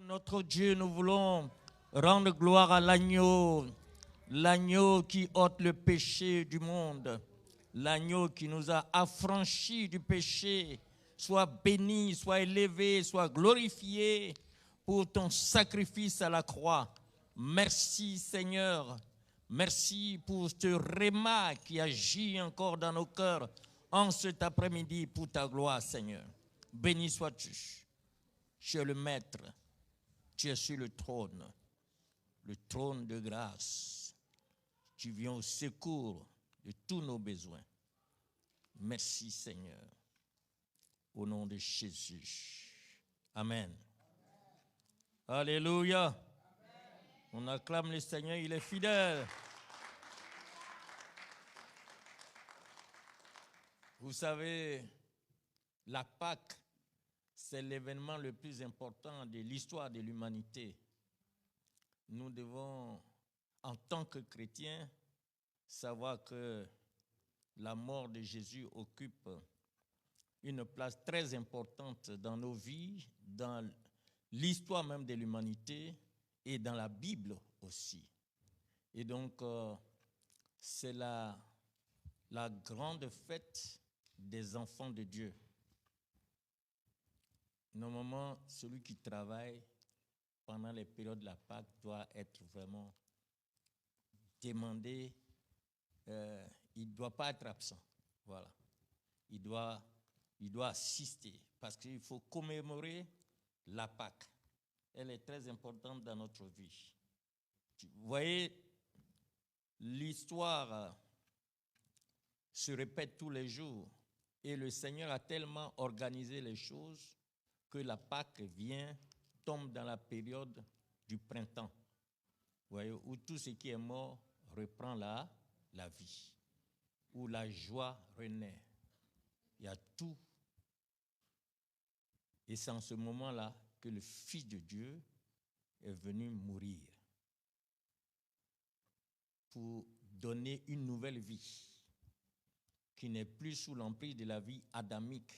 Notre Dieu, nous voulons rendre gloire à l'agneau, l'agneau qui ôte le péché du monde, l'agneau qui nous a affranchis du péché. Sois béni, sois élevé, sois glorifié pour ton sacrifice à la croix. Merci Seigneur, merci pour ce réma qui agit encore dans nos cœurs en cet après-midi pour ta gloire Seigneur. Béni sois-tu, tu es le Maître. Tu es sur le trône de grâce. Tu viens au secours de tous nos besoins. Merci Seigneur. Au nom de Jésus. Amen. Alléluia. Amen. On acclame le Seigneur, il est fidèle. Vous savez, la Pâque, c'est l'événement le plus important de l'histoire de l'humanité. Nous devons, en tant que chrétiens, savoir que la mort de Jésus occupe une place très importante dans nos vies, dans l'histoire même de l'humanité et dans la Bible aussi. Et donc, c'est la grande fête des enfants de Dieu. Normalement, celui qui travaille pendant les périodes de la Pâque doit être vraiment demandé, il ne doit pas être absent. Voilà. Il doit assister parce qu'il faut commémorer la Pâque. Elle est très importante dans notre vie. Vous voyez, l'histoire se répète tous les jours et le Seigneur a tellement organisé les choses que la Pâque tombe dans la période du printemps, vous voyez, où tout ce qui est mort reprend la vie, où la joie renaît. Il y a tout. Et c'est en ce moment-là que le Fils de Dieu est venu mourir pour donner une nouvelle vie qui n'est plus sous l'emprise de la vie adamique,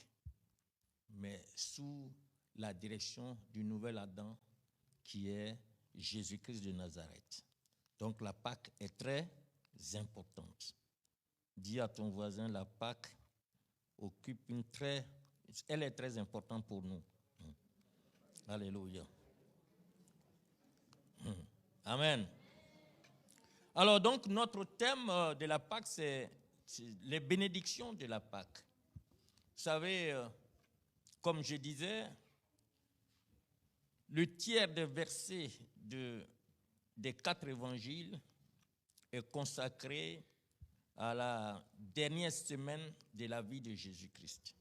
mais sous la direction du nouvel Adam qui est Jésus-Christ de Nazareth. Donc la Pâque est très importante. Dis à ton voisin, la Pâque occupe elle est très importante pour nous. Alléluia. Amen. Alors donc notre thème de la Pâque, c'est les bénédictions de la Pâque. Vous savez, comme je disais, le tiers des versets des 4 évangiles est consacré à la dernière semaine de la vie de Jésus-Christ,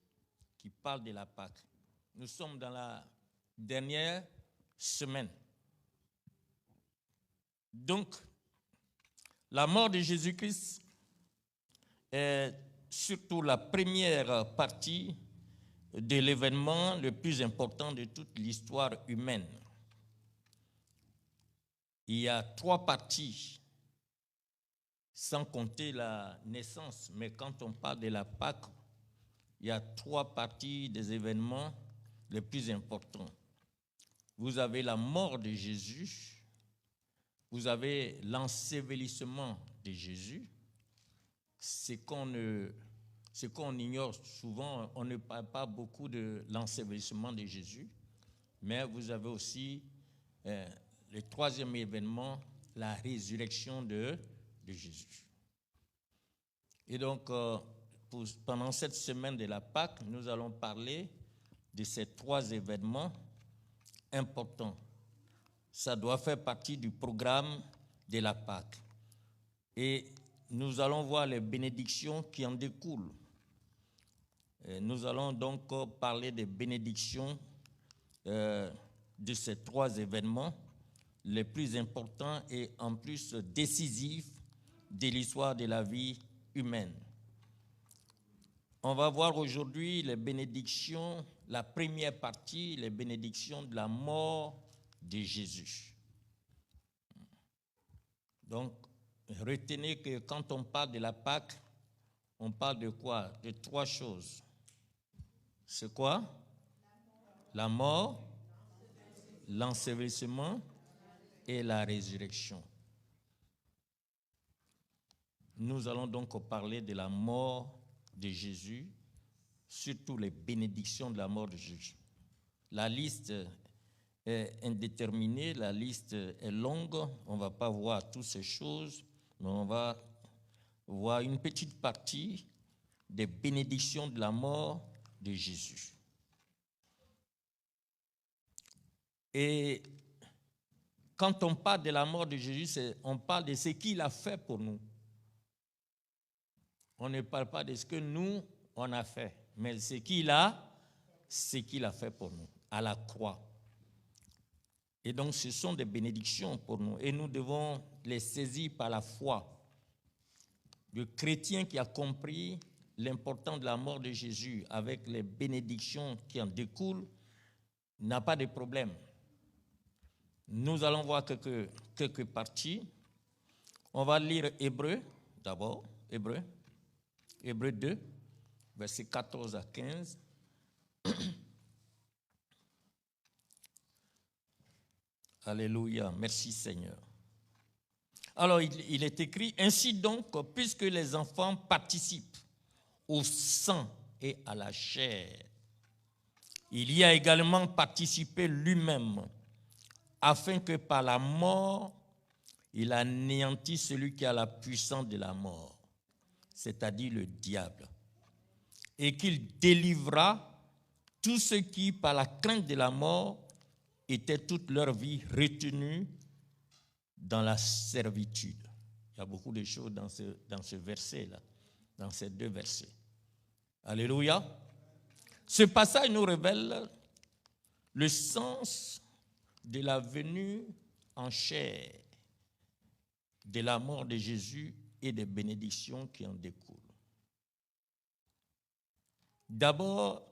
qui parle de la Pâque. Nous sommes dans la dernière semaine. Donc, la mort de Jésus-Christ est surtout la première partie de l'événement le plus important de toute l'histoire humaine. Il y a 3 parties, sans compter la naissance, mais quand on parle de la Pâque, il y a 3 parties des événements les plus importants. Vous avez la mort de Jésus, vous avez l'ensevelissement de Jésus, ce qu'on ignore souvent, on ne parle pas beaucoup de l'ensevelissement de Jésus, mais vous avez aussi le 3e événement, la résurrection de Jésus. Et donc, pendant cette semaine de la Pâque, nous allons parler de ces 3 événements importants. Ça doit faire partie du programme de la Pâque. Et nous allons voir les bénédictions qui en découlent. Nous allons donc parler des bénédictions de ces 3 événements les plus importants et en plus décisifs de l'histoire de la vie humaine. On va voir aujourd'hui les bénédictions, la première partie, les bénédictions de la mort de Jésus. Donc, retenez que quand on parle de la Pâque, on parle de quoi? De 3 choses. C'est quoi? La mort, l'ensevelissement et la résurrection. Nous allons donc parler de la mort de Jésus, surtout les bénédictions de la mort de Jésus. La liste est indéterminée, la liste est longue, on ne va pas voir toutes ces choses, mais on va voir une petite partie des bénédictions de la mort de Jésus. Et quand on parle de la mort de Jésus, on parle de ce qu'il a fait pour nous. On ne parle pas de ce que nous, on a fait, mais ce qu'il a fait pour nous, à la croix. Et donc, ce sont des bénédictions pour nous, et nous devons les saisir par la foi. Le chrétien qui a compris l'importance de la mort de Jésus avec les bénédictions qui en découlent n'a pas de problème. Nous allons voir quelques parties. On va lire Hébreux d'abord, Hébreux 2, versets 14 à 15. Alléluia, merci Seigneur. Alors, il est écrit, ainsi donc, puisque les enfants participent au sang et à la chair, il y a également participé lui-même, afin que par la mort, il anéantisse celui qui a la puissance de la mort, c'est-à-dire le diable, et qu'il délivra tous ceux qui, par la crainte de la mort, étaient toute leur vie retenus dans la servitude. Il y a beaucoup de choses dans ce verset-là, dans ces deux versets. Alléluia. Ce passage nous révèle le sens de la venue en chair, de la mort de Jésus et des bénédictions qui en découlent. D'abord,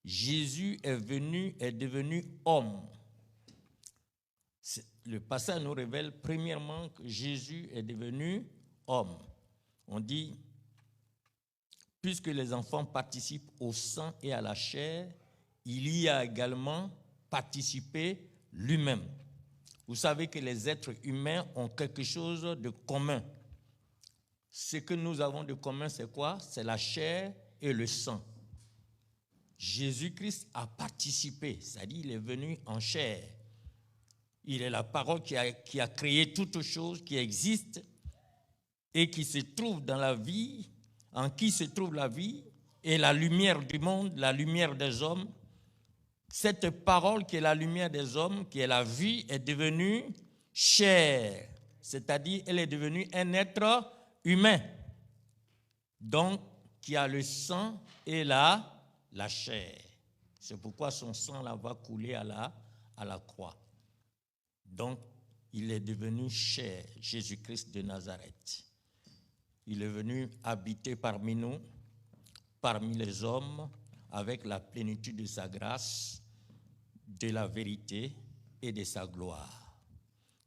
Jésus est devenu homme. Le passage nous révèle premièrement que Jésus est devenu homme. On dit, puisque les enfants participent au sang et à la chair, il y a également participé lui-même. Vous savez que les êtres humains ont quelque chose de commun. Ce que nous avons de commun, c'est quoi? C'est la chair et le sang. Jésus-Christ a participé, c'est-à-dire il est venu en chair. Il est la parole qui a créé toutes choses qui existent et qui se trouvent dans la vie, en qui se trouve la vie et la lumière du monde, la lumière des hommes. Cette parole qui est la lumière des hommes, qui est la vie, est devenue chair, c'est-à-dire elle est devenue un être humain, donc qui a le sang et la chair. C'est pourquoi son sang là va couler à la croix. Donc, il est devenu chair, Jésus-Christ de Nazareth. Il est venu habiter parmi nous, parmi les hommes, avec la plénitude de sa grâce, de la vérité et de sa gloire.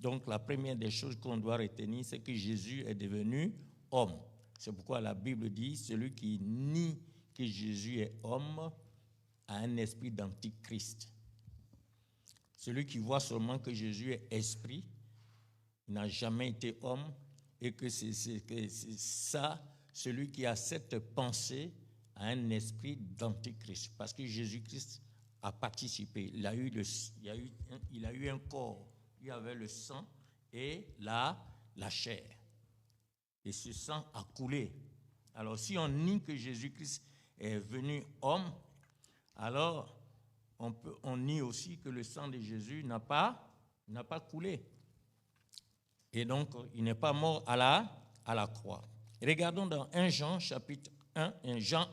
Donc, la première des choses qu'on doit retenir, c'est que Jésus est devenu homme. C'est pourquoi la Bible dit, celui qui nie que Jésus est homme a un esprit d'antichrist. Celui qui voit seulement que Jésus est esprit n'a jamais été homme, et que c'est ça, celui qui a cette pensée a un esprit d'antichrist, parce que Jésus-Christ a participé. Il a eu un corps, il y avait le sang et la chair. Et ce sang a coulé. Alors si on nie que Jésus-Christ est venu homme, alors on nie aussi que le sang de Jésus n'a pas coulé. Et donc, il n'est pas mort à la croix. Regardons dans 1 Jean, chapitre 1, Jean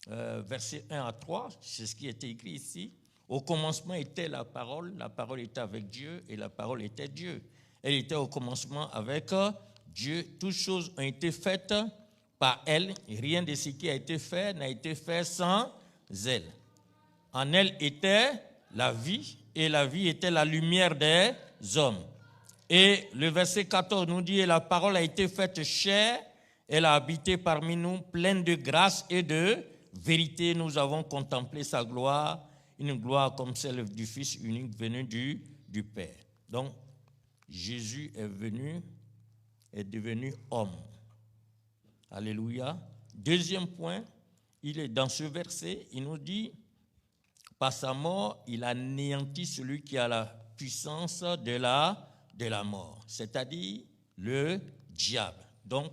1, versets 1 à 3, c'est ce qui était écrit ici. Au commencement était la parole était avec Dieu, et la parole était Dieu. Elle était au commencement avec Dieu. Toutes choses ont été faites par elle, et rien de ce qui a été fait n'a été fait sans elle. En elle était la vie, et la vie était la lumière des hommes. Et le verset 14 nous dit, et la parole a été faite chair, elle a habité parmi nous, pleine de grâce et de vérité. Nous avons contemplé sa gloire, une gloire comme celle du Fils unique venu du Père. Donc, Jésus est devenu homme. Alléluia. Deuxième point, il est dans ce verset, il nous dit, par sa mort, il anéantit celui qui a la puissance de la mort, c'est-à-dire le diable. Donc,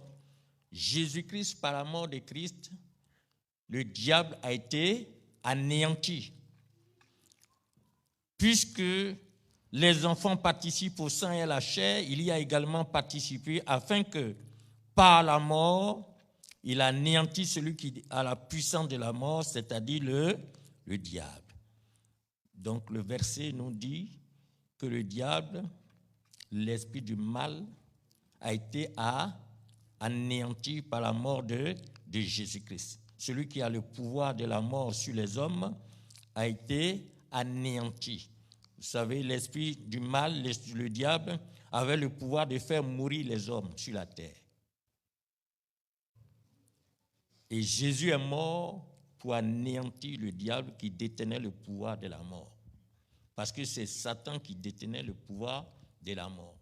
Jésus-Christ, par la mort de Christ, le diable a été anéanti. Puisque les enfants participent au sang et à la chair, il y a également participé afin que, par la mort, il anéantit celui qui a la puissance de la mort, c'est-à-dire le diable. Donc le verset nous dit que le diable, l'esprit du mal, a été anéanti par la mort de Jésus-Christ. Celui qui a le pouvoir de la mort sur les hommes a été anéanti. Vous savez, l'esprit du mal, le diable, avait le pouvoir de faire mourir les hommes sur la terre. Et Jésus est mort pour anéantir le diable qui détenait le pouvoir de la mort. Parce que c'est Satan qui détenait le pouvoir de la mort.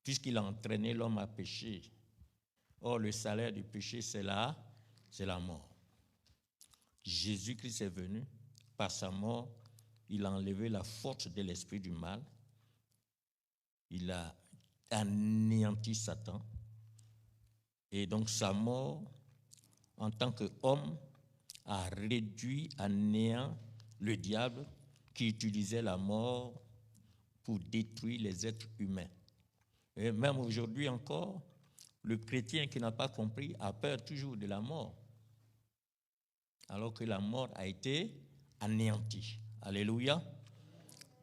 Puisqu'il a entraîné l'homme à pécher. Or, le salaire du péché, c'est la mort. Jésus-Christ est venu, par sa mort, il a enlevé la force de l'esprit du mal. Il a anéanti Satan. Et donc, sa mort, en tant qu'homme, a réduit à néant le diable qui utilisait la mort pour détruire les êtres humains. Et même aujourd'hui encore, le chrétien qui n'a pas compris a peur toujours de la mort, alors que la mort a été anéantie. Alléluia.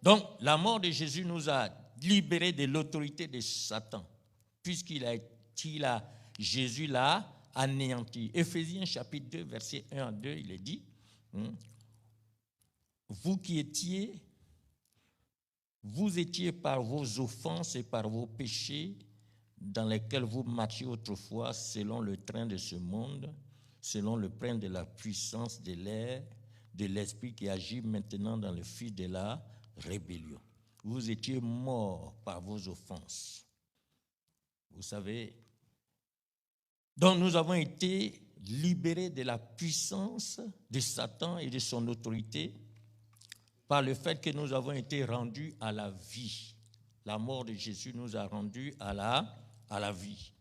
Donc, la mort de Jésus nous a libérés de l'autorité de Satan, Jésus l'a anéanti. Éphésiens chapitre 2, verset 1 à 2, il est dit, vous étiez par vos offenses et par vos péchés dans lesquels vous marchiez autrefois selon le train de ce monde, selon le prince de la puissance de l'air, de l'esprit qui agit maintenant dans le fils de la rébellion. Vous étiez morts par vos offenses. Vous savez, donc nous avons été libérés de la puissance de Satan et de son autorité par le fait que nous avons été rendus à la vie. La mort de Jésus nous a rendus à la vie.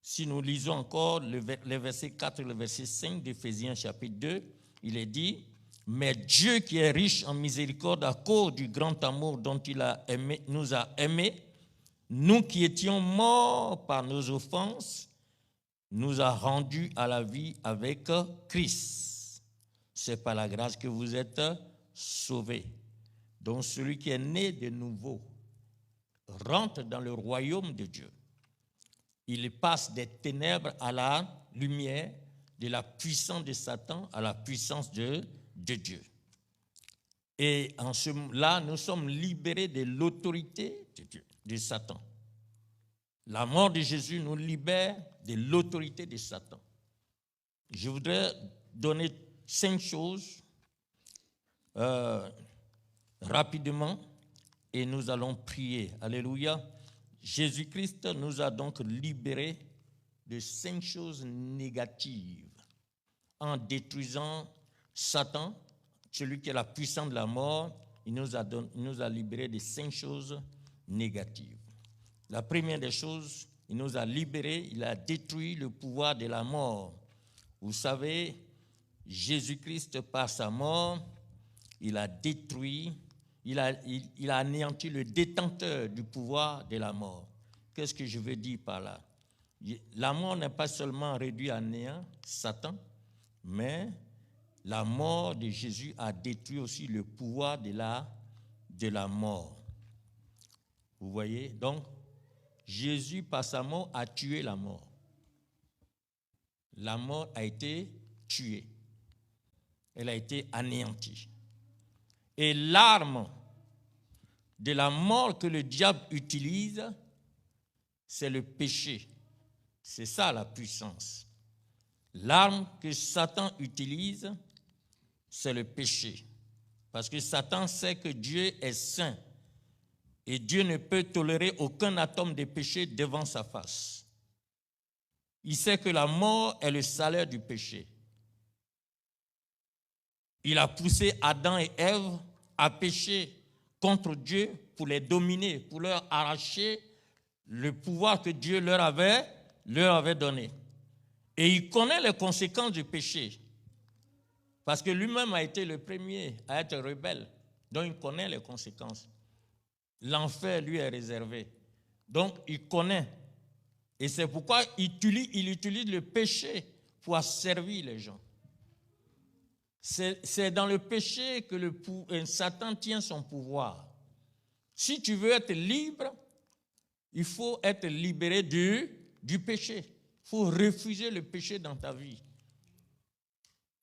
Si nous lisons encore le verset 4 et le verset 5 d'Éphésiens chapitre 2, il est dit, « Mais Dieu qui est riche en miséricorde à cause du grand amour dont il nous a aimés, nous qui étions morts par nos offenses, nous a rendus à la vie avec Christ. C'est par la grâce que vous êtes sauvés. Donc celui qui est né de nouveau rentre dans le royaume de Dieu. Il passe des ténèbres à la lumière, de la puissance de Satan à la puissance de Dieu. Et en là, nous sommes libérés de l'autorité de Dieu, de Satan. La mort de Jésus nous libère de l'autorité de Satan. Je voudrais donner 5 choses rapidement et nous allons prier. Alléluia. Jésus-Christ nous a donc libérés de 5 choses négatives en détruisant Satan, celui qui a la puissance de la mort. Il nous a libérés de 5 choses négatives. La première des choses, il nous a libérés, il a détruit le pouvoir de la mort. Vous savez, Jésus-Christ, par sa mort, il a détruit, il a anéanti le détenteur du pouvoir de la mort. Qu'est-ce que je veux dire par là? La mort n'est pas seulement réduite à néant, Satan, mais la mort de Jésus a détruit aussi le pouvoir de la mort. Vous voyez? Donc, Jésus, par sa mort, a tué la mort. La mort a été tuée. Elle a été anéantie. Et l'arme de la mort que le diable utilise, c'est le péché. C'est ça la puissance. L'arme que Satan utilise, c'est le péché. Parce que Satan sait que Dieu est saint et Dieu ne peut tolérer aucun atome de péché devant sa face. Il sait que la mort est le salaire du péché. Il a poussé Adam et Ève à pécher contre Dieu pour les dominer, pour leur arracher le pouvoir que Dieu leur avait donné. Et il connaît les conséquences du péché. Parce que lui-même a été le premier à être rebelle. Donc il connaît les conséquences. L'enfer lui est réservé. Donc il connaît. Et c'est pourquoi il utilise le péché pour asservir les gens. C'est dans le péché que Satan tient son pouvoir. Si tu veux être libre, il faut être libéré du péché. Il faut refuser le péché dans ta vie.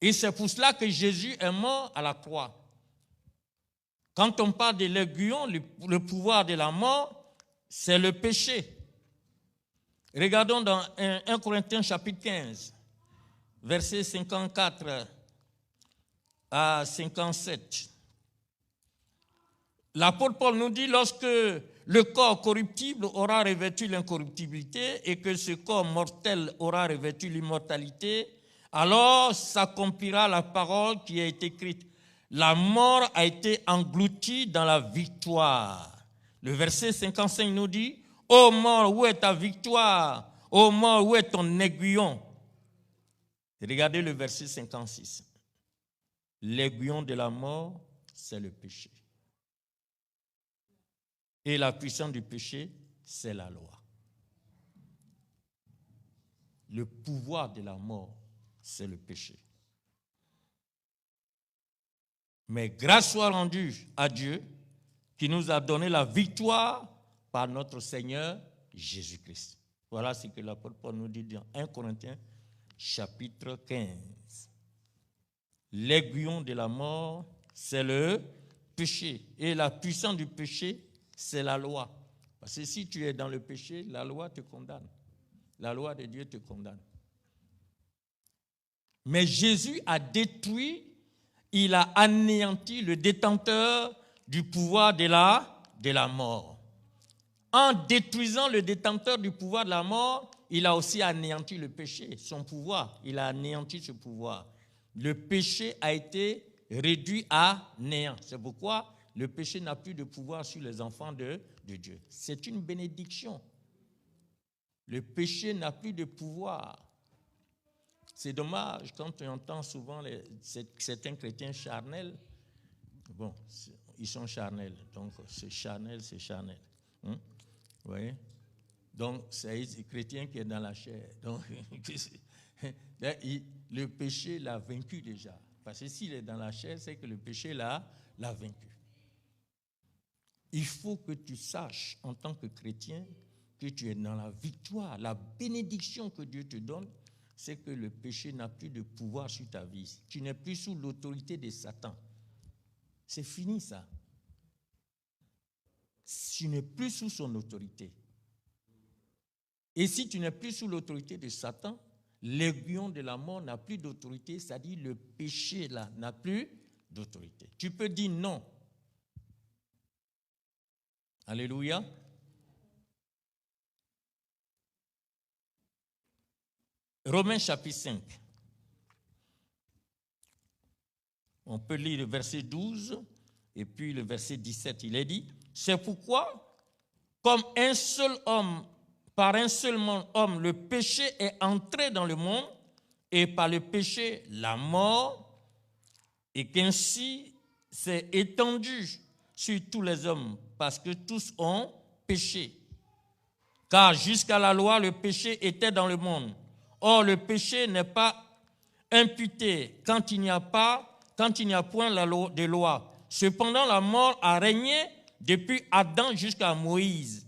Et c'est pour cela que Jésus est mort à la croix. Quand on parle de l'aiguillon, le pouvoir de la mort, c'est le péché. Regardons dans 1 Corinthiens chapitre 15, versets 54 à 57. L'apôtre Paul nous dit, lorsque le corps corruptible aura revêtu l'incorruptibilité et que ce corps mortel aura revêtu l'immortalité, alors s'accomplira la parole qui a été écrite. La mort a été engloutie dans la victoire. Le verset 55 nous dit, ô mort, où est ta victoire? Ô mort, où est ton aiguillon? Regardez le verset 56. L'aiguillon de la mort, c'est le péché. Et la puissance du péché, c'est la loi. Le pouvoir de la mort, c'est le péché. Mais grâce soit rendue à Dieu qui nous a donné la victoire par notre Seigneur Jésus-Christ. Voilà ce que l'apôtre Paul nous dit dans 1 Corinthiens chapitre 15. L'aiguillon de la mort, c'est le péché. Et la puissance du péché, c'est la loi. Parce que si tu es dans le péché, la loi te condamne. La loi de Dieu te condamne. Mais Jésus a détruit, il a anéanti le détenteur du pouvoir de la mort. En détruisant le détenteur du pouvoir de la mort, il a aussi anéanti le péché, son pouvoir. Il a anéanti ce pouvoir. Le péché a été réduit à néant. C'est pourquoi le péché n'a plus de pouvoir sur les enfants de Dieu. C'est une bénédiction. Le péché n'a plus de pouvoir. C'est dommage quand on entend souvent certains chrétiens charnels. Bon, ils sont charnels. Donc, c'est charnel, c'est charnel. Vous voyez? Donc, c'est les chrétiens qui est dans la chair. Donc, le péché l'a vaincu déjà. Parce que s'il est dans la chair, c'est que le péché l'a vaincu. Il faut que tu saches, en tant que chrétien, que tu es dans la victoire. La bénédiction que Dieu te donne, c'est que le péché n'a plus de pouvoir sur ta vie. Tu n'es plus sous l'autorité de Satan. C'est fini ça. Tu n'es plus sous son autorité. Et si tu n'es plus sous l'autorité de Satan, l'aiguillon de la mort n'a plus d'autorité, c'est-à-dire le péché là n'a plus d'autorité. Tu peux dire non. Alléluia. Romains chapitre 5. On peut lire le verset 12 et puis le verset 17. Il est dit, c'est pourquoi, comme un seul homme, par un seul homme, le péché est entré dans le monde et par le péché, la mort, et qu'ainsi c'est étendu sur tous les hommes parce que tous ont péché. Car jusqu'à la loi, le péché était dans le monde. Or, le péché n'est pas imputé quand il n'y a point de loi. Cependant, la mort a régné depuis Adam jusqu'à Moïse.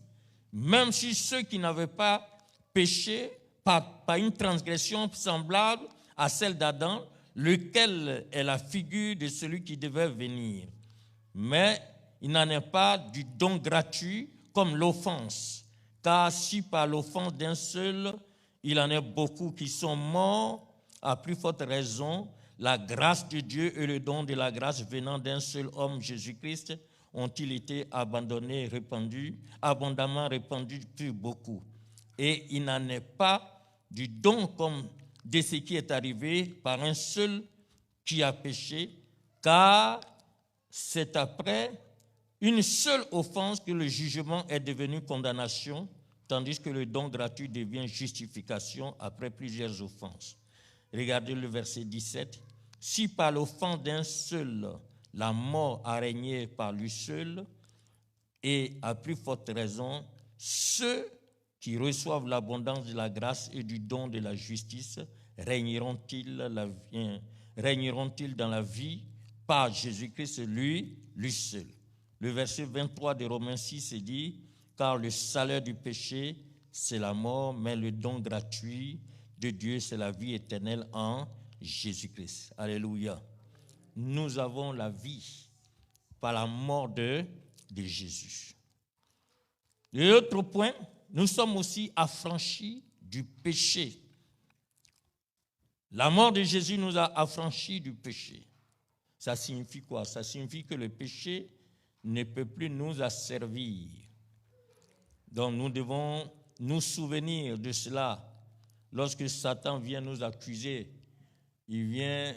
Même si ceux qui n'avaient pas péché par une transgression semblable à celle d'Adam, lequel est la figure de celui qui devait venir. Mais il n'en est pas du don gratuit comme l'offense. Car si par l'offense d'un seul, il en est beaucoup qui sont morts, à plus forte raison, la grâce de Dieu et le don de la grâce venant d'un seul homme, Jésus-Christ, ont-ils été abandonnés, répandus, abondamment répandus pour beaucoup. Et il n'en est pas du don comme de ce qui est arrivé par un seul qui a péché, car c'est après une seule offense que le jugement est devenu condamnation, tandis que le don gratuit devient justification après plusieurs offenses. Regardez le verset 17. Si par l'offense d'un seul, la mort a régné par lui seul, et à plus forte raison, ceux qui reçoivent l'abondance de la grâce et du don de la justice régneront-ils dans la vie par Jésus-Christ, lui seul. Le verset 23 de Romains 6 dit, car le salaire du péché, c'est la mort, mais le don gratuit de Dieu, c'est la vie éternelle en Jésus-Christ. Alléluia. Nous avons la vie par la mort de Jésus. L'autre point, nous sommes aussi affranchis du péché. La mort de Jésus nous a affranchis du péché. Ça signifie quoi? Ça signifie que le péché ne peut plus nous asservir. Donc nous devons nous souvenir de cela. Lorsque Satan vient nous accuser, il vient,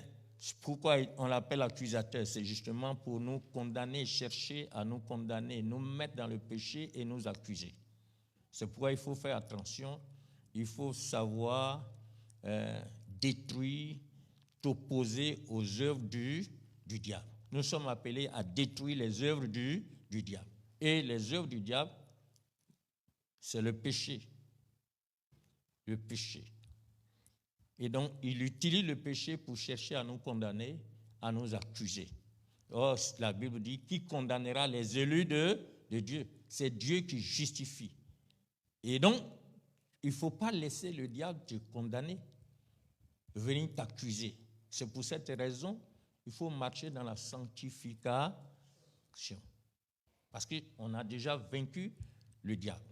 pourquoi on l'appelle accusateur? C'est justement pour nous condamner, chercher à nous condamner, nous mettre dans le péché et nous accuser. C'est pourquoi il faut faire attention, il faut savoir détruire, t'opposer aux œuvres du diable. Nous sommes appelés à détruire les œuvres du diable. Et les œuvres du diable, c'est le péché. Le péché. Et donc, il utilise le péché pour chercher à nous condamner, à nous accuser. Or, la Bible dit, qui condamnera les élus de Dieu? C'est Dieu qui justifie. Et donc, il ne faut pas laisser le diable te condamner, venir t'accuser. C'est pour cette raison il faut marcher dans la sanctification. Parce qu'on a déjà vaincu le diable.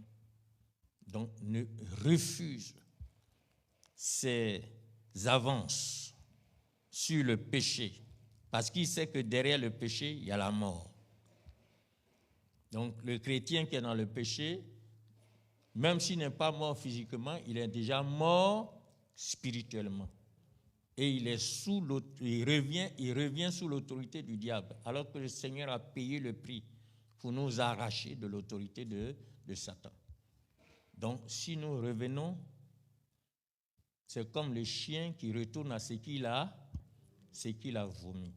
Donc, ne refuse ses avances sur le péché. Parce qu'il sait que derrière le péché, il y a la mort. Donc, le chrétien qui est dans le péché, même s'il n'est pas mort physiquement, il est déjà mort spirituellement. Et il revient sous l'autorité du diable, alors que le Seigneur a payé le prix pour nous arracher de l'autorité de Satan. Donc, si nous revenons, c'est comme le chien qui retourne à ce qu'il a vomi.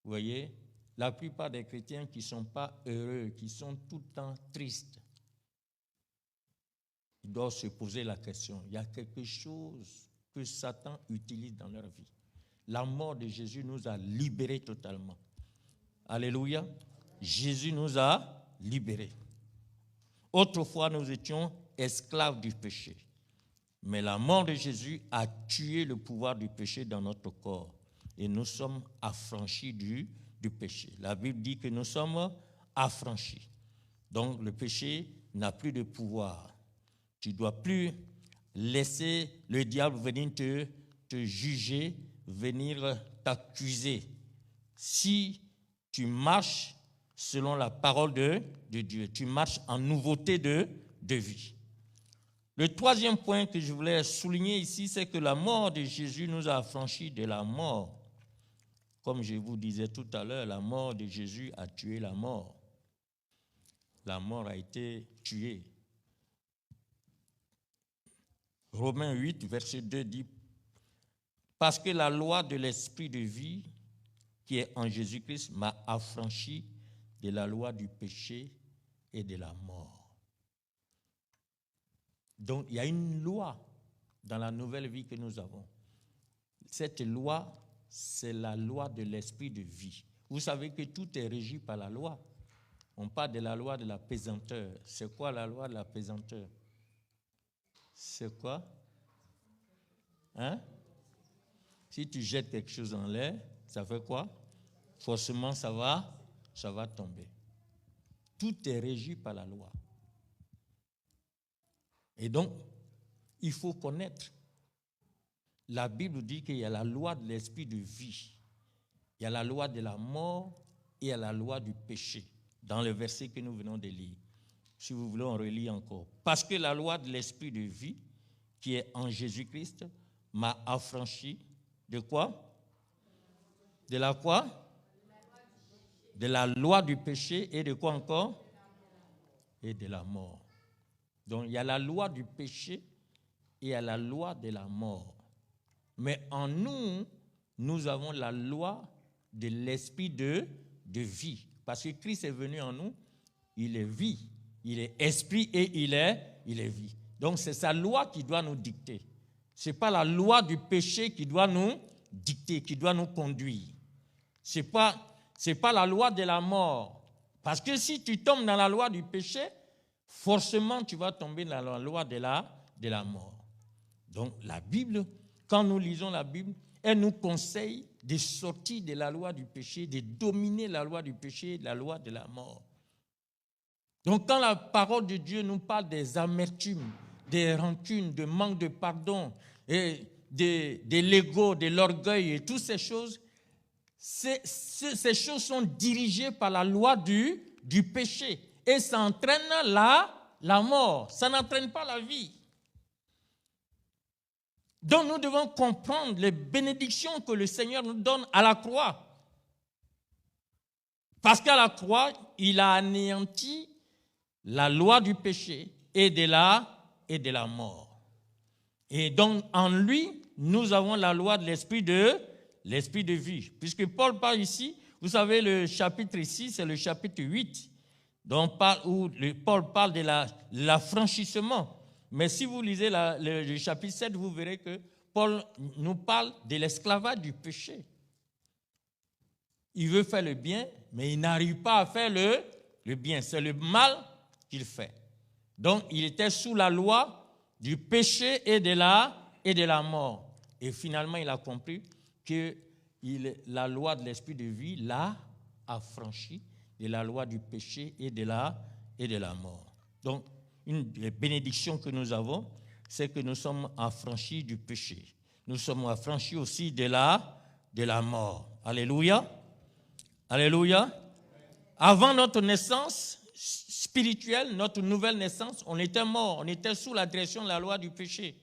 Vous voyez, la plupart des chrétiens qui ne sont pas heureux, qui sont tout le temps tristes, ils doivent se poser la question, il y a quelque chose que Satan utilise dans leur vie. La mort de Jésus nous a libérés totalement. Alléluia. Jésus nous a libérés. Autrefois, nous étions esclaves du péché. Mais la mort de Jésus a tué le pouvoir du péché dans notre corps. Et nous sommes affranchis du péché. La Bible dit que nous sommes affranchis. Donc, le péché n'a plus de pouvoir. Tu ne dois plus laisser le diable venir te juger, venir t'accuser. Si tu marches selon la parole de Dieu, tu marches en nouveauté de vie. Le troisième point que je voulais souligner ici, c'est que la mort de Jésus nous a affranchis de la mort. Comme je vous disais tout à l'heure, la mort de Jésus a tué la mort. La mort a été tuée. Romains 8, verset 2 dit, « Parce que la loi de l'esprit de vie qui est en Jésus-Christ m'a affranchi de la loi du péché et de la mort. » Donc, il y a une loi dans la nouvelle vie que nous avons. Cette loi, c'est la loi de l'esprit de vie. Vous savez que tout est régi par la loi. On parle de la loi de la pesanteur. C'est quoi la loi de la pesanteur? C'est quoi? Hein? Si tu jettes quelque chose en l'air, ça fait quoi? Forcément, ça va tomber. Tout est régi par la loi. Et donc, il faut connaître la Bible dit qu'il y a la loi de l'esprit de vie, il y a la loi de la mort et il y a la loi du péché, dans le verset que nous venons de lire. Si vous voulez, on relit encore. Parce que la loi de l'esprit de vie, qui est en Jésus-Christ, m'a affranchi de quoi? De la quoi? De la loi du péché et de quoi encore? Et de la mort. Donc, il y a la loi du péché et il y a la loi de la mort. Mais en nous, nous avons la loi de l'esprit de vie. Parce que Christ est venu en nous, il est vie, il est esprit et il est vie. Donc, c'est sa loi qui doit nous dicter. Ce n'est pas la loi du péché qui doit nous dicter, qui doit nous conduire. Ce n'est pas la loi de la mort. Parce que si tu tombes dans la loi du péché, forcément tu vas tomber dans la loi de la mort. Donc la Bible, quand nous lisons la Bible, elle nous conseille de sortir de la loi du péché, de dominer la loi du péché et la loi de la mort. Donc quand la parole de Dieu nous parle des amertumes, des rancunes, de manque de pardon, et de l'ego, de l'orgueil et toutes ces choses, ces choses sont dirigées par la loi du péché et ça entraîne la mort, ça n'entraîne pas la vie. Donc nous devons comprendre les bénédictions que le Seigneur nous donne à la croix. Parce qu'à la croix, il a anéanti la loi du péché et de la mort. Et donc, en lui, nous avons la loi de l'esprit de vie. Puisque Paul parle ici, vous savez, le chapitre ici, c'est le chapitre 8, où Paul parle de l'affranchissement. Mais si vous lisez le chapitre 7, vous verrez que Paul nous parle de l'esclavage du péché. Il veut faire le bien, mais il n'arrive pas à faire le bien. C'est le mal qu'il fait. Donc, il était sous la loi du péché et de la mort. Et finalement, il a compris que la loi de l'esprit de vie l'a affranchi de la loi du péché et de la mort. Donc, une des bénédictions que nous avons, c'est que nous sommes affranchis du péché. Nous sommes affranchis aussi de la mort. Alléluia. Alléluia. Avant notre naissance spirituelle, notre nouvelle naissance, on était mort, on était sous la direction de la loi du péché.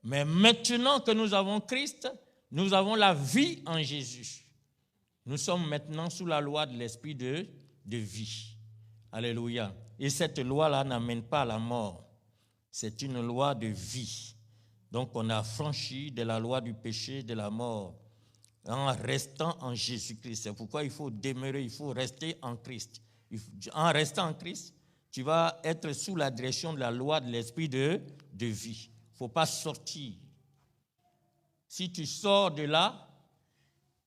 Mais maintenant que nous avons Christ, nous avons la vie en Jésus. Nous sommes maintenant sous la loi de l'esprit de vie. Alléluia. Et cette loi-là n'amène pas à la mort. C'est une loi de vie. Donc on a franchi de la loi du péché, de la mort, en restant en Jésus-Christ. C'est pourquoi il faut demeurer, il faut rester en Christ. En restant en Christ, tu vas être sous la direction de la loi de l'esprit de vie. Il ne faut pas sortir. Si tu sors de là,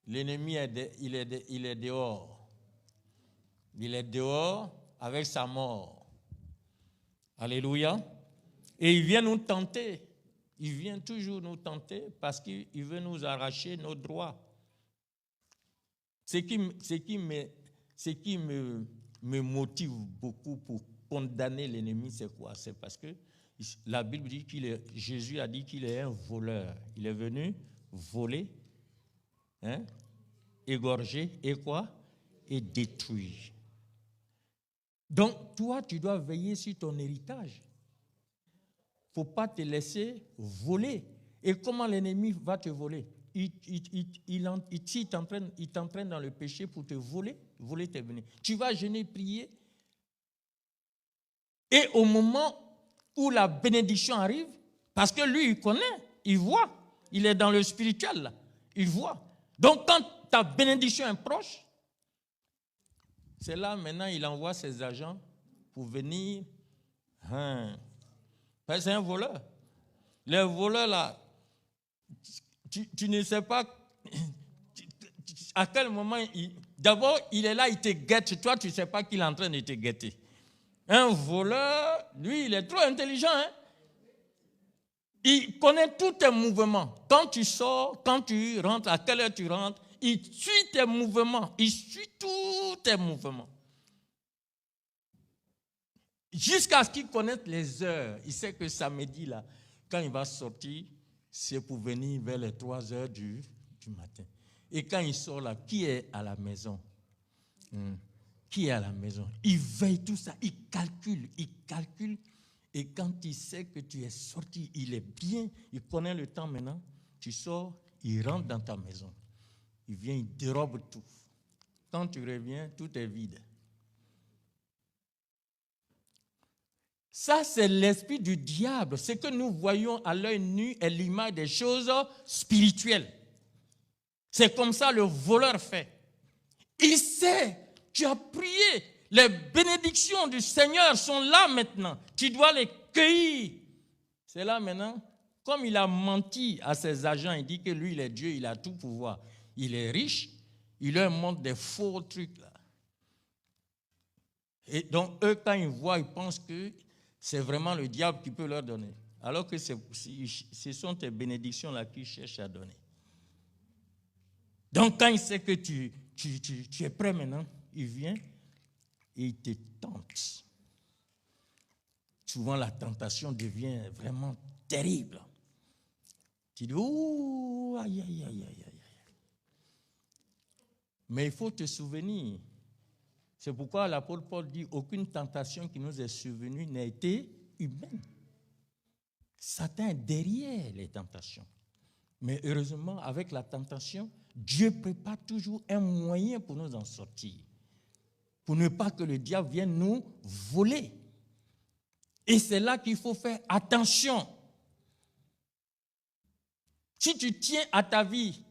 l'ennemi il est dehors. Il est dehors avec sa mort. Alléluia. Et il vient nous tenter. Il vient toujours nous tenter parce qu'il veut nous arracher nos droits. Ce qui me motive beaucoup pour condamner l'ennemi, c'est quoi? C'est parce que la Bible dit Jésus a dit qu'il est un voleur. Il est venu voler, égorger et quoi? Et détruire. Donc, toi, tu dois veiller sur ton héritage. Il ne faut pas te laisser voler. Et comment l'ennemi va te voler? Il t'entraîne dans le péché pour te voler tes bénédictions. Tu vas jeûner, prier. Et au moment où la bénédiction arrive, parce que lui, il connaît, il voit. Il est dans le spirituel, là. Il voit. Donc, quand ta bénédiction est proche, c'est là, maintenant, il envoie ses agents pour venir. C'est un voleur. Les voleurs, là, tu ne sais pas à quel moment. D'abord, il est là, il te guette. Toi, tu ne sais pas qu'il est en train de te guetter. Un voleur, lui, il est trop intelligent. Il connaît tous tes mouvements. Quand tu sors, quand tu rentres, à quelle heure tu rentres, il suit tes mouvements. Il suit tous tes mouvements. Jusqu'à ce qu'il connaisse les heures. Il sait que samedi, là, quand il va sortir, c'est pour venir vers les 3 heures du matin. Et quand il sort là, qui est à la maison? Qui est à la maison? Il veille tout ça, il calcule. Et quand il sait que tu es sorti, il est bien, il connaît le temps maintenant, tu sors, il rentre dans ta maison. Il vient, il dérobe tout. Quand tu reviens, tout est vide. Ça, c'est l'esprit du diable. Ce que nous voyons à l'œil nu est l'image des choses spirituelles. C'est comme ça le voleur fait. Il sait, tu as prié, les bénédictions du Seigneur sont là maintenant. Tu dois les cueillir. C'est là maintenant. Comme il a menti à ses agents, il dit que lui, il est Dieu, il a tout pouvoir. Il est riche, il leur montre des faux trucs là. Et donc, eux, quand ils voient, ils pensent que c'est vraiment le diable qui peut leur donner. Alors que ce sont tes bénédictions là qu'il cherche à donner. Donc, quand il sait que tu es prêt maintenant, il vient et il te tente. Souvent, la tentation devient vraiment terrible. Tu dis, ouh, aïe, aïe, aïe, aïe, aïe. Mais il faut te souvenir. C'est pourquoi l'apôtre Paul dit, aucune tentation qui nous est survenue n'a été humaine. Satan est derrière les tentations. Mais heureusement, avec la tentation, Dieu prépare toujours un moyen pour nous en sortir. Pour ne pas que le diable vienne nous voler. Et c'est là qu'il faut faire attention. Si tu tiens à ta vie,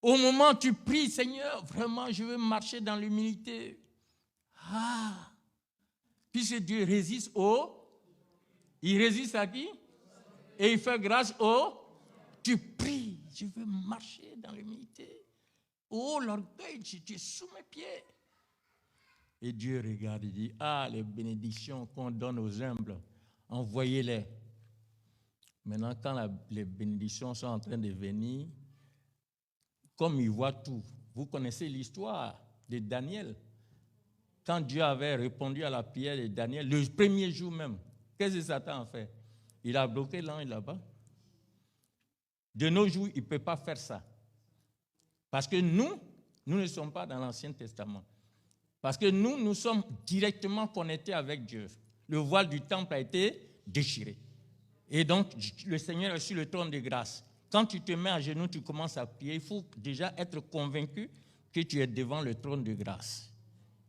au moment où tu pries, Seigneur, vraiment, je veux marcher dans l'humilité. Puisque Dieu résiste il résiste à qui? Et il fait grâce tu pries, je veux marcher dans l'humilité. Oh, l'orgueil, tu es sous mes pieds. Et Dieu regarde et dit, les bénédictions qu'on donne aux humbles, envoyez-les. Maintenant, quand les bénédictions sont en train de venir, comme il voit tout, vous connaissez l'histoire de Daniel. Quand Dieu avait répondu à la prière de Daniel, le premier jour même, qu'est-ce que Satan a fait? Il a bloqué l'ange là-bas. De nos jours, il ne peut pas faire ça. Parce que nous ne sommes pas dans l'Ancien Testament. Parce que nous sommes directement connectés avec Dieu. Le voile du temple a été déchiré. Et donc, le Seigneur est sur le trône de grâce. Quand tu te mets à genoux, tu commences à prier, il faut déjà être convaincu que tu es devant le trône de grâce.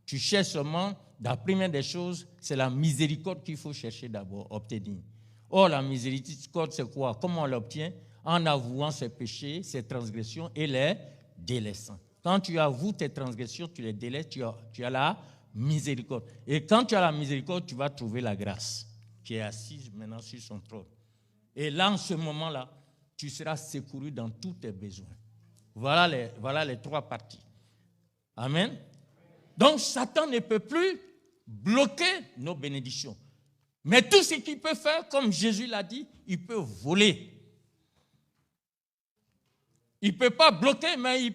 Tu cherches seulement, la première des choses, c'est la miséricorde qu'il faut chercher d'abord, obtenir. Or, la miséricorde, c'est quoi? Comment on l'obtient? En avouant ses péchés, ses transgressions et les délaissant. Quand tu avoues tes transgressions, tu les délaisses, tu as la miséricorde. Et quand tu as la miséricorde, tu vas trouver la grâce qui est assise maintenant sur son trône. Et là, en ce moment-là, tu seras secouru dans tous tes besoins. Voilà les 3 parties. Amen. Donc, Satan ne peut plus bloquer nos bénédictions. Mais tout ce qu'il peut faire, comme Jésus l'a dit, il peut voler. Il ne peut pas bloquer, mais il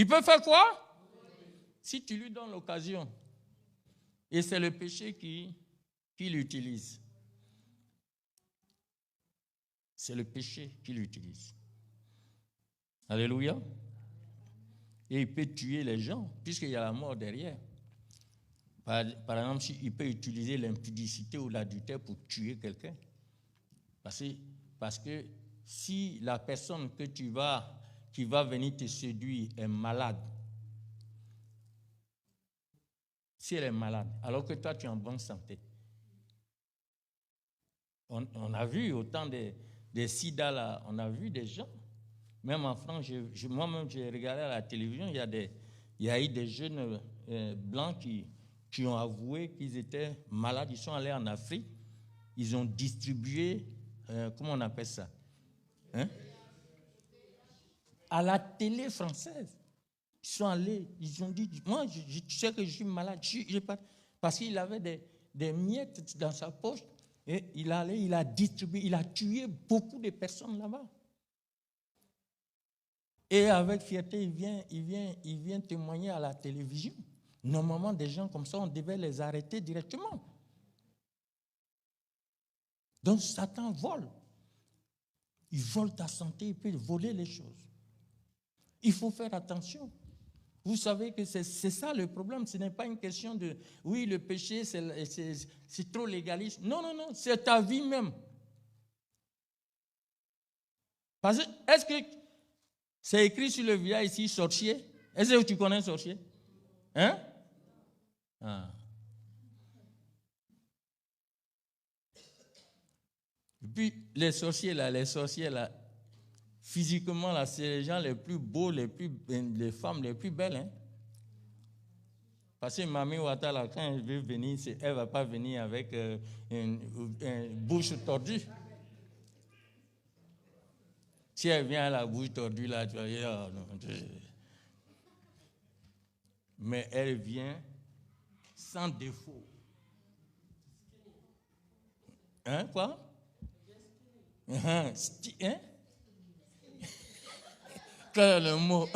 peut faire quoi? Si tu lui donnes l'occasion. Et c'est le péché qui l'utilise. C'est le péché qui l'utilise. Alléluia. Et il peut tuer les gens, puisqu'il y a la mort derrière. Par exemple, il peut utiliser l'impudicité ou l'adultère pour tuer quelqu'un. Parce que si la personne qui va venir te séduire est malade, si elle est malade, alors que toi tu es en bonne santé, on a vu au temps des sida là, on a vu des gens, même en France, moi-même j'ai regardé à la télévision, il y a eu des jeunes blancs qui ont avoué qu'ils étaient malades, ils sont allés en Afrique, ils ont distribué, comment on appelle ça? À la télé française. Ils sont allés, ils ont dit, moi je sais que je suis malade, parce qu'il avait des miettes dans sa poche, et il a distribué, il a tué beaucoup de personnes là-bas. Et avec fierté, il vient témoigner à la télévision. Normalement, des gens comme ça, on devait les arrêter directement. Donc Satan vole. Ils volent ta santé, ils peuvent voler les choses. Il faut faire attention. Vous savez que c'est ça le problème. Ce n'est pas une question de, oui, le péché, c'est trop légaliste. Non, non, non, c'est ta vie même. Parce que, est-ce que c'est écrit sur le village ici, sorcier? Est-ce que tu connais un sorcier? Hein? Ah. Et puis, les sorciers là, physiquement, là, c'est les gens les plus beaux, les femmes les plus belles. Hein? Parce que Mami Ouattara, là, quand elle veut venir, elle ne va pas venir avec une bouche tordue. Si elle vient à la bouche tordue, là, tu vas dire, oh, non, mais elle vient sans défaut. Hein, quoi? Hein? Quel est le mot?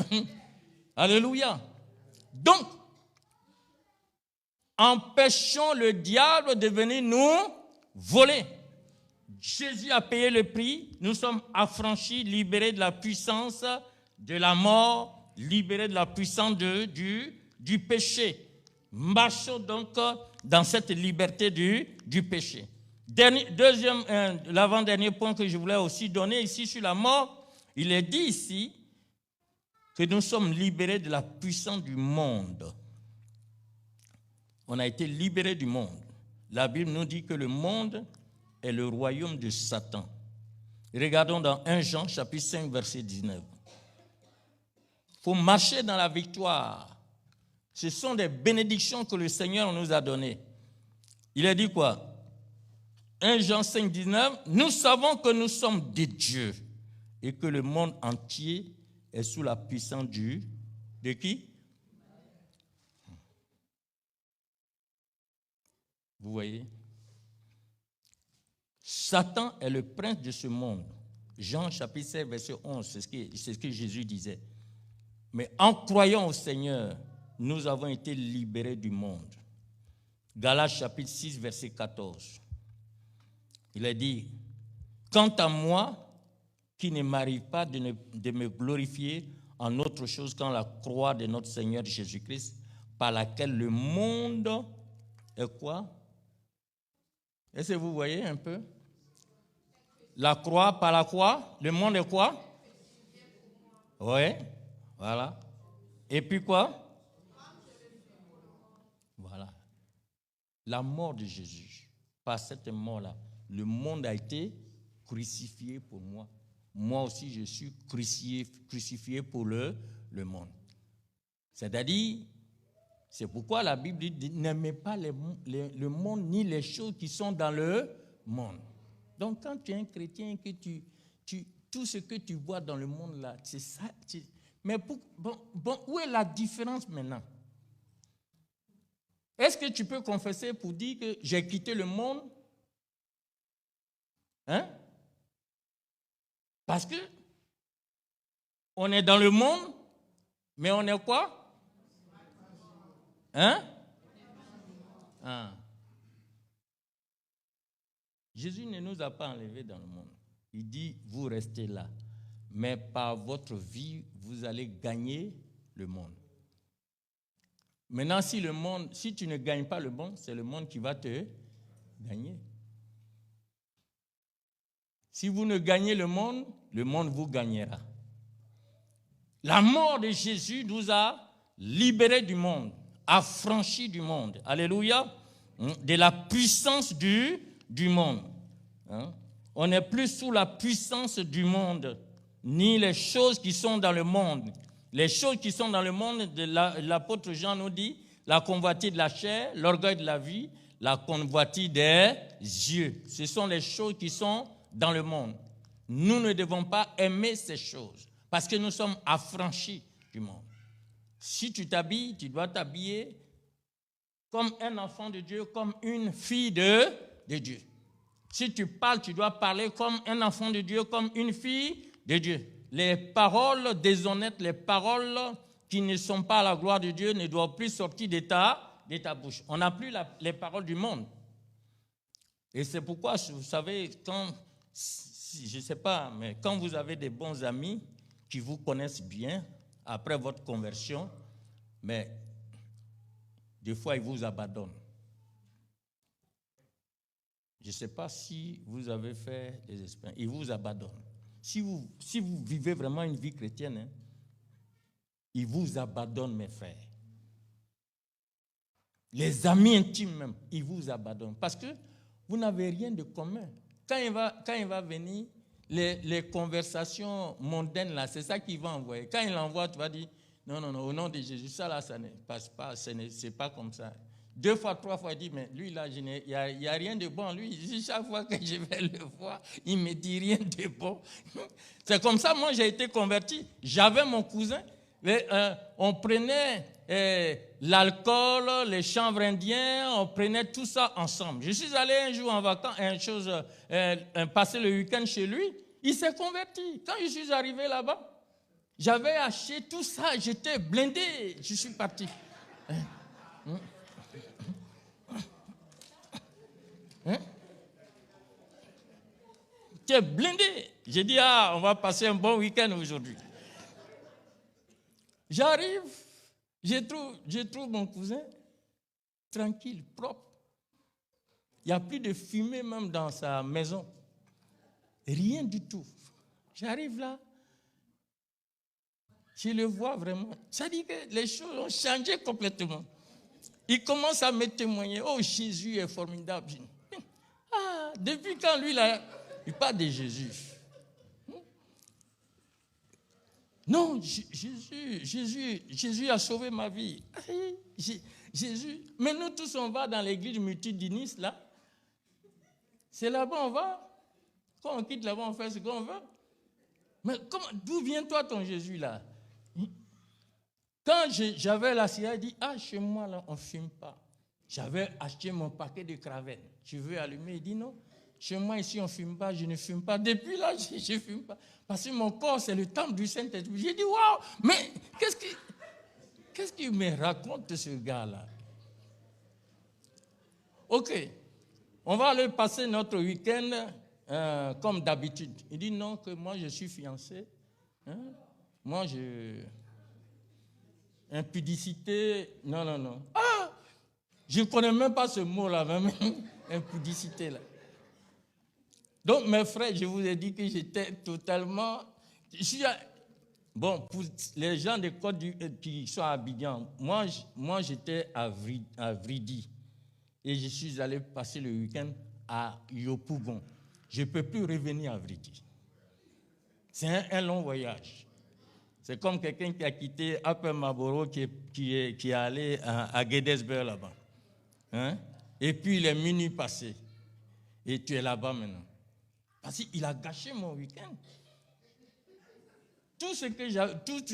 Alléluia. Donc, empêchons le diable de venir nous voler. Jésus a payé le prix. Nous sommes affranchis, libérés de la puissance de la mort, libérés de la puissance du péché. Marchons donc dans cette liberté du péché. L'avant-dernier point que je voulais aussi donner ici sur la mort, il est dit ici que nous sommes libérés de la puissance du monde. On a été libérés du monde. La Bible nous dit que le monde est le royaume de Satan. Regardons dans 1 Jean, chapitre 5, verset 19. Il faut marcher dans la victoire. Ce sont des bénédictions que le Seigneur nous a données. Il a dit quoi? 1 Jean 5, 19. Nous savons que nous sommes des dieux et que le monde entier est sous la puissance de qui? Vous voyez? Satan est le prince de ce monde. Jean chapitre 7, verset 11, c'est ce que Jésus disait. Mais en croyant au Seigneur, nous avons été libérés du monde. Galates chapitre 6, verset 14. Il a dit, quant à moi, qu'il ne m'arrive pas de me glorifier en autre chose qu'en la croix de notre Seigneur Jésus-Christ, par laquelle le monde est quoi? Est-ce que vous voyez un peu? La croix, par la croix, le monde est quoi? Oui, voilà. Et puis quoi? Voilà. La mort de Jésus. Par cette mort-là, le monde a été crucifié pour moi. Moi aussi, je suis crucifié pour le monde. C'est-à-dire, c'est pourquoi la Bible dit n'aimez pas le monde ni les choses qui sont dans le monde. Donc, quand tu es un chrétien, que tout ce que tu vois dans le monde là, c'est ça. Mais où est la différence maintenant? Est-ce que tu peux confesser pour dire que j'ai quitté le monde? Hein? Parce que on est dans le monde, mais on est quoi? Hein? Ah. Jésus ne nous a pas enlevés dans le monde. Il dit, vous restez là. Mais par votre vie, vous allez gagner le monde. Maintenant, si tu ne gagnes pas le monde, c'est le monde qui va te gagner. Si vous ne gagnez le monde vous gagnera. La mort de Jésus nous a libérés du monde, affranchis du monde. Alléluia. De la puissance du monde. On n'est plus sous la puissance du monde, ni les choses qui sont dans le monde. Les choses qui sont dans le monde, l'apôtre Jean nous dit, la convoitise de la chair, l'orgueil de la vie, la convoitise des yeux. Ce sont les choses qui sont dans le monde. Nous ne devons pas aimer ces choses parce que nous sommes affranchis du monde. Si tu t'habilles, tu dois t'habiller comme un enfant de Dieu, comme une fille de Dieu. Si tu parles, tu dois parler comme un enfant de Dieu, comme une fille de Dieu. Les paroles déshonnêtes, les paroles qui ne sont pas à la gloire de Dieu ne doivent plus sortir de ta bouche. On n'a plus les paroles du monde. Et c'est pourquoi, vous savez, je ne sais pas, mais quand vous avez des bons amis qui vous connaissent bien après votre conversion, mais des fois, ils vous abandonnent. Je ne sais pas si vous avez fait des expériences. Ils vous abandonnent. Si vous vivez vraiment une vie chrétienne, hein, ils vous abandonnent, mes frères. Les amis intimes même, ils vous abandonnent. Parce que vous n'avez rien de commun. Quand il va venir, les conversations mondaines, là, c'est ça qu'il va envoyer. Quand il l'envoie, tu vas dire, non, au nom de Jésus, ça là, ça ne passe pas, c'est pas comme ça. 2 fois, 3 fois, il dit, mais lui là, il n'y a rien de bon. Lui, chaque fois que je vais le voir, il ne me dit rien de bon. C'est comme ça, moi, j'ai été converti. J'avais mon cousin, on prenait l'alcool, les chanvres indiens, on prenait tout ça ensemble. Je suis allé un jour en vacances, passer le week-end chez lui, il s'est converti. Quand je suis arrivé là-bas, j'avais acheté tout ça, j'étais blindé, je suis parti. J'étais blindé. J'ai dit, on va passer un bon week-end aujourd'hui. J'arrive, je trouve mon cousin tranquille, propre. Il n'y a plus de fumée même dans sa maison. Rien du tout. J'arrive là, je le vois vraiment. Ça dit que les choses ont changé complètement. Il commence à me témoigner. Oh, Jésus est formidable. Depuis quand lui, là, il parle de Jésus. Non, Jésus a sauvé ma vie. Jésus. Mais nous tous, on va dans l'église multidiniste, là. C'est là-bas, on va. Quand on quitte là-bas, on fait ce qu'on veut. Mais d'où vient toi ton Jésus, là? Quand j'avais la cigarette, il dit, chez moi, là, on ne fume pas. J'avais acheté mon paquet de cravates. Je veux allumer, il dit non. Chez moi, ici, on ne fume pas, je ne fume pas. Depuis là, je ne fume pas. Parce que mon corps, c'est le temple du Saint-Esprit. J'ai dit, waouh, mais qu'est-ce qu'il me raconte, ce gars-là? Ok, on va aller passer notre week-end comme d'habitude. Il dit non, que moi, je suis fiancé. Moi, impudicité, non. Je ne connais même pas ce mot-là, même impudicité, là. Donc, mes frères, je vous ai dit que j'étais totalement... Bon, pour les gens de Côte qui sont à Abidjan, moi j'étais à Vridi. Et je suis allé passer le week-end à Yopougon. Je ne peux plus revenir à Vridi. C'est un long voyage. C'est comme quelqu'un qui a quitté Upper Marlboro qui est allé à Gettysburg là-bas. Hein? Et puis il est minuit passé. Et tu es là-bas maintenant. Parce qu'il a gâché mon week-end. Tout ce que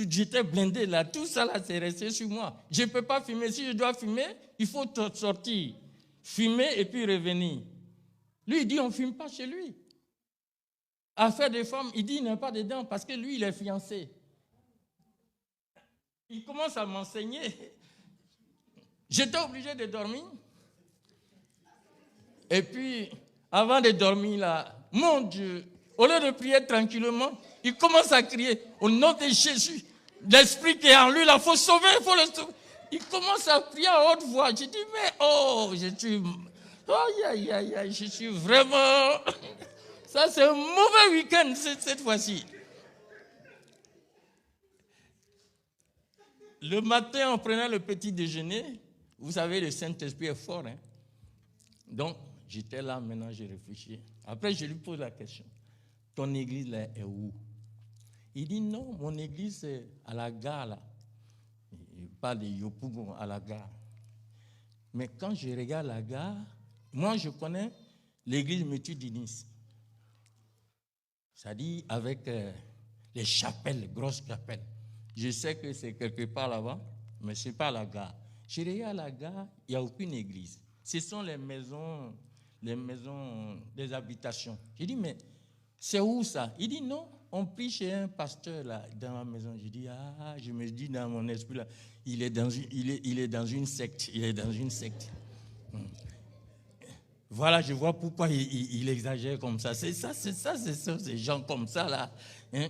j'étais blindé là, tout ça là, c'est resté sur moi. Je ne peux pas fumer. Si je dois fumer, il faut sortir, fumer et puis revenir. Lui, il dit, on ne fume pas chez lui. Affaire des femmes, il dit, il n'est pas dedans parce que lui, il est fiancé. Il commence à m'enseigner. J'étais obligé de dormir. Et puis, avant de dormir là, mon Dieu, au lieu de prier tranquillement, il commence à crier au nom de Jésus. L'esprit qui est en lui, il faut sauver, il faut le sauver. Il commence à prier à haute voix. Je dis, mais je suis vraiment... Ça, c'est un mauvais week-end cette fois-ci. Le matin, on prenait le petit déjeuner. Vous savez, le Saint-Esprit est fort. Hein? Donc, j'étais là, maintenant, j'ai réfléchi. Après, je lui pose la question. Ton église, là, est où? Il dit, non, mon église, c'est à la gare, là. Il parle de Yopougon, à la gare. Mais quand je regarde la gare, moi, je connais l'église multidiniste. C'est-à-dire avec les chapelles, les grosses chapelles. Je sais que c'est quelque part là-bas, mais ce n'est pas la gare. Je regarde la gare, il n'y a aucune église. Ce sont les maisons des habitations. Je dis, mais c'est où ça? Il dit, non, on prie chez un pasteur là, dans la maison. Je dis, je me dis dans mon esprit là, il est dans une secte. Il est dans une secte. Voilà, je vois pourquoi il exagère comme ça. C'est ça, ces gens comme ça, là. Hein?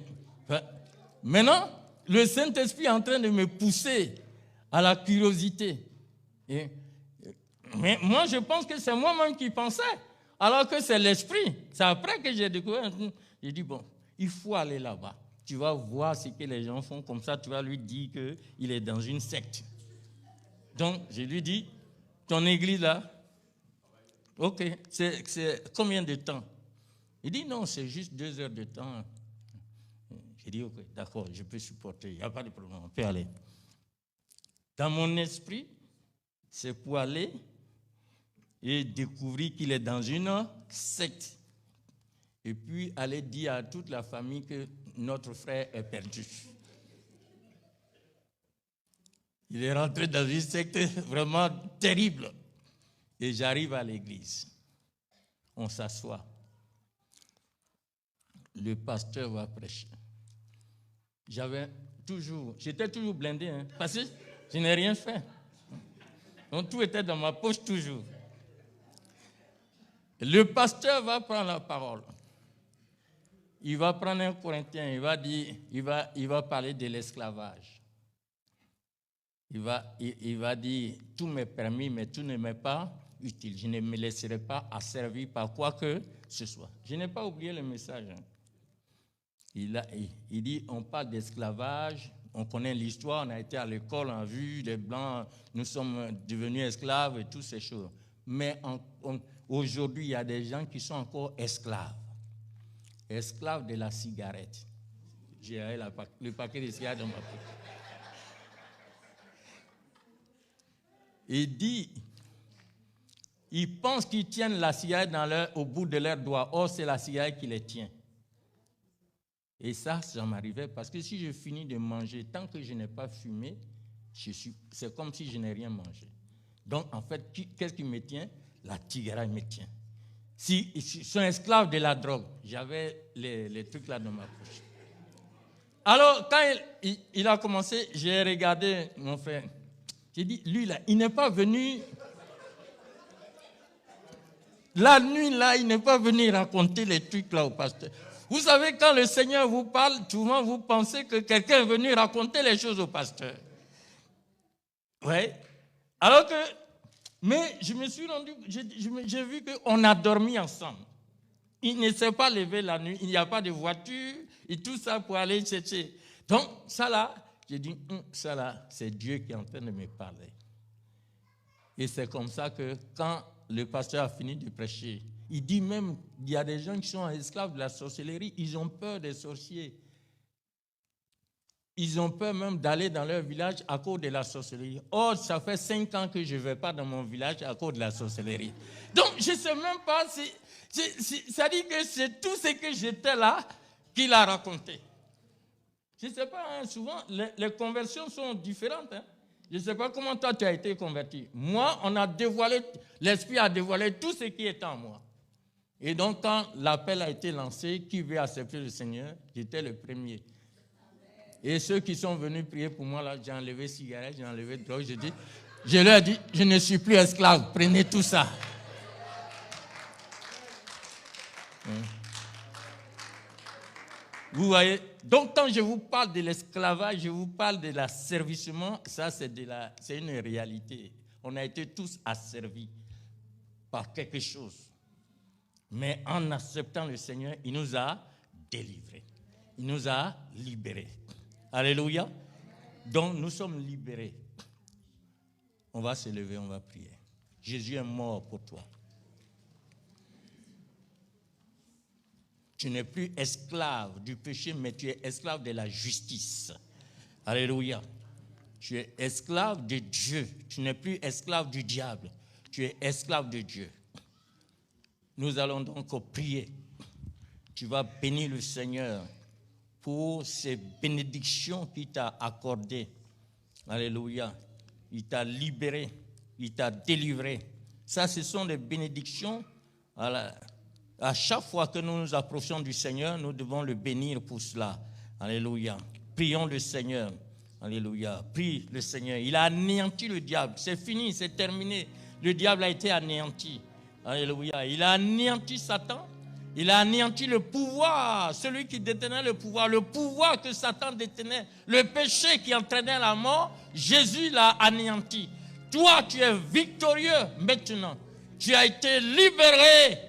Maintenant, le Saint-Esprit est en train de me pousser à la curiosité. Hein? Mais moi, je pense que c'est moi-même qui pensais, alors que c'est l'Esprit. C'est après que j'ai découvert. J'ai dit, bon, il faut aller là-bas. Tu vas voir ce que les gens font, comme ça, tu vas lui dire qu'il est dans une secte. Donc, je lui dis, ton église là, ok, c'est combien de temps? Il dit, non, c'est juste 2 heures de temps. J'ai dit, ok, d'accord, je peux supporter, il n'y a pas de problème, on peut aller. Dans mon esprit, c'est pour aller et découvrir qu'il est dans une secte. Et puis aller dire à toute la famille que notre frère est perdu. Il est rentré dans une secte vraiment terrible. Et j'arrive à l'église. On s'assoit. Le pasteur va prêcher. J'étais toujours blindé, hein, parce que je n'ai rien fait. Donc tout était dans ma poche toujours. Le pasteur va prendre la parole. Il va prendre un Corinthien, il va parler de l'esclavage. Il va dire, tout m'est permis, mais tout ne m'est pas utile. Je ne me laisserai pas asservir par quoi que ce soit. Je n'ai pas oublié le message. Hein. Il dit, on parle d'esclavage, on connaît l'histoire, on a été à l'école, on a vu les Blancs, nous sommes devenus esclaves et toutes ces choses. Mais aujourd'hui, il y a des gens qui sont encore esclaves. Esclaves de la cigarette. J'ai le paquet de cigarettes dans ma poche. Il dit, ils pensent qu'ils tiennent la cigarette au bout de leurs doigts. Or, c'est la cigarette qui les tient. Et ça m'arrivait parce que si je finis de manger, tant que je n'ai pas fumé, c'est comme si je n'ai rien mangé. Donc, en fait, qu'est-ce qui me tient? La cigarette me tient. Si je suis un esclave de la drogue, j'avais les trucs là dans ma poche. Alors, quand il a commencé, j'ai regardé mon frère. J'ai dit, lui là, il n'est pas venu. La nuit là, il n'est pas venu raconter les trucs là au pasteur. Vous savez, quand le Seigneur vous parle, souvent vous pensez que quelqu'un est venu raconter les choses au pasteur. Oui. Alors que, mais je me suis rendu, j'ai vu qu'on a dormi ensemble. Il ne s'est pas levé la nuit, il n'y a pas de voiture, et tout ça pour aller chercher. Donc, ça là, j'ai dit, ça là, c'est Dieu qui est en train de me parler. Et c'est comme ça que quand le pasteur a fini de prêcher, il dit même, il y a des gens qui sont esclaves de la sorcellerie, ils ont peur des sorciers. Ils ont peur même d'aller dans leur village à cause de la sorcellerie. Or, ça fait 5 ans que je ne vais pas dans mon village à cause de la sorcellerie. Donc, je ne sais même pas, ça dit que c'est tout ce que j'étais là qu'il a raconté. Je ne sais pas, hein, souvent, les conversions sont différentes. Hein. Je ne sais pas comment toi tu as été converti. Moi, l'Esprit a dévoilé tout ce qui est en moi. Et donc, quand l'appel a été lancé, qui veut accepter le Seigneur, j'étais le premier. Et ceux qui sont venus prier pour moi, là, j'ai enlevé cigarette, j'ai enlevé drogue, je leur ai dit, je ne suis plus esclave, prenez tout ça. Vous voyez, donc quand je vous parle de l'esclavage, je vous parle de l'asservissement, ça c'est une réalité. On a été tous asservis par quelque chose. Mais en acceptant le Seigneur, il nous a délivrés. Il nous a libérés. Alléluia. Donc nous sommes libérés. On va se lever, on va prier. Jésus est mort pour toi. Tu n'es plus esclave du péché, mais tu es esclave de la justice. Alléluia. Tu es esclave de Dieu. Tu n'es plus esclave du diable. Tu es esclave de Dieu. Nous allons donc prier. Tu vas bénir le Seigneur pour ces bénédictions qu'il t'a accordées. Alléluia. Il t'a libéré. Il t'a délivré. Ça, ce sont des bénédictions. À chaque fois que nous nous approchons du Seigneur, nous devons le bénir pour cela. Alléluia. Prions le Seigneur. Alléluia. Prie le Seigneur. Il a anéanti le diable. C'est fini, c'est terminé. Le diable a été anéanti. Alléluia. Il a anéanti Satan. Il a anéanti le pouvoir, celui qui détenait le pouvoir que Satan détenait, le péché qui entraînait la mort, Jésus l'a anéanti. Toi, tu es victorieux maintenant. Tu as été libéré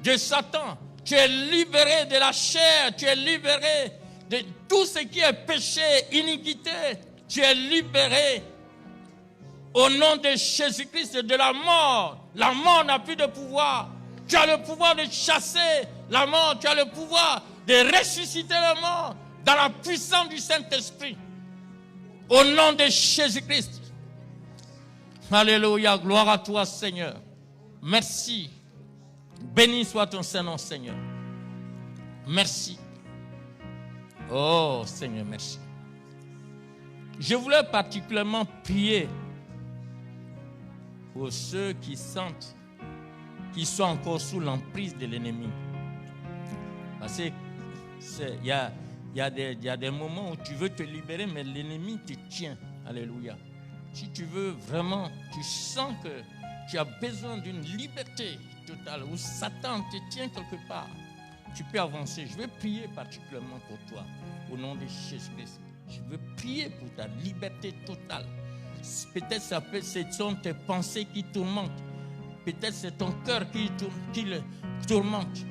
de Satan. Tu es libéré de la chair. Tu es libéré de tout ce qui est péché, iniquité. Tu es libéré au nom de Jésus-Christ de la mort. La mort n'a plus de pouvoir. Tu as le pouvoir de chasser la mort. Tu as le pouvoir de ressusciter la mort dans la puissance du Saint-Esprit. Au nom de Jésus-Christ. Alléluia. Gloire à toi, Seigneur. Merci. Béni soit ton Saint-Nom, Seigneur. Merci. Oh, Seigneur, merci. Je voulais particulièrement prier pour ceux qui sentent qui sont encore sous l'emprise de l'ennemi. Parce qu'il y a des moments où tu veux te libérer, mais l'ennemi te tient. Alléluia. Si tu veux vraiment, tu sens que tu as besoin d'une liberté totale, où Satan te tient quelque part, tu peux avancer. Je vais prier particulièrement pour toi, au nom de Jésus-Christ. Je veux prier pour ta liberté totale. Peut-être ce sont tes pensées qui tourmentent. Peut-être c'est ton cœur qui le tourmente.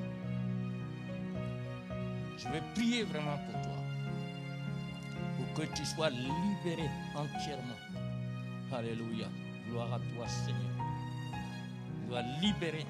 Je vais prier vraiment pour toi, pour que tu sois libéré entièrement. Alléluia. Gloire à toi, Seigneur. Tu dois libérer